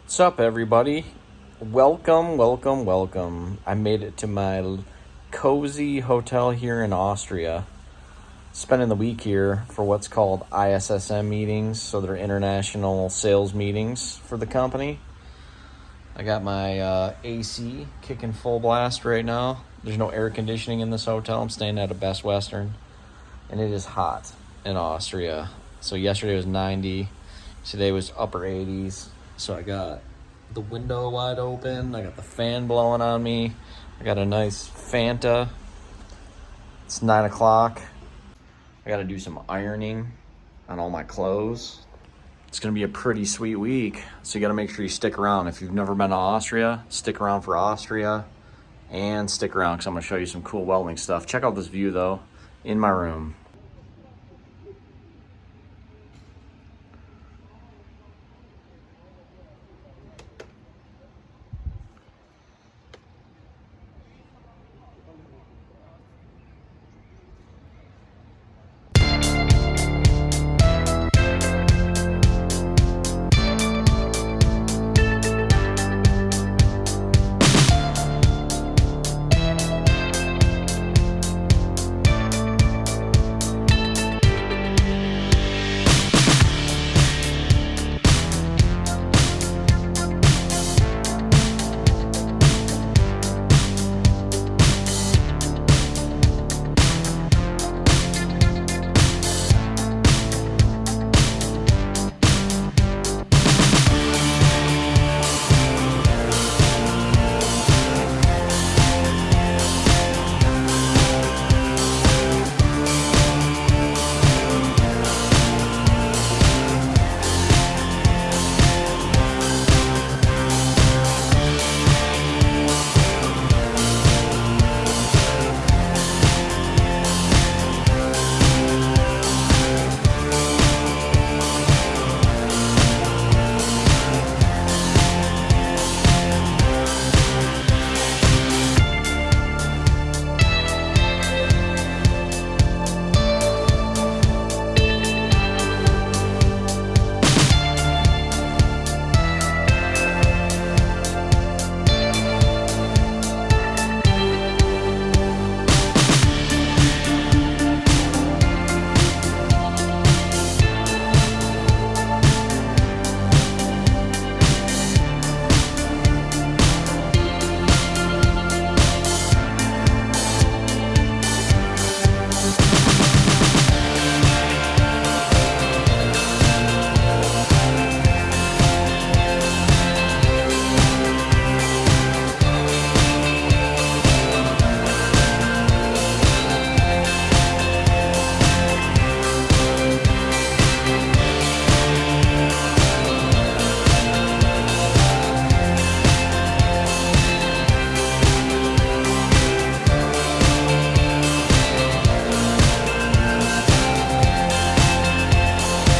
What's up, everybody? Welcome. I made it to my cozy hotel here in Austria. Spending the week here for what's called ISSM meetings, so they're international sales meetings for the company. I got my AC kicking full blast right now. There's no air conditioning in this hotel. I'm staying at a Best Western, and it is hot in Austria. So yesterday was 90, today was upper 80s. So I got the window wide open, I got the fan blowing on me, I got a nice Fanta. It's 9 o'clock. I gotta do some ironing on all my clothes. It's gonna be a pretty sweet week, so you gotta make sure you stick around. If you've never been to Austria, stick around for Austria, and stick around because I'm gonna show you some cool welding stuff. Check out this view though, in my room.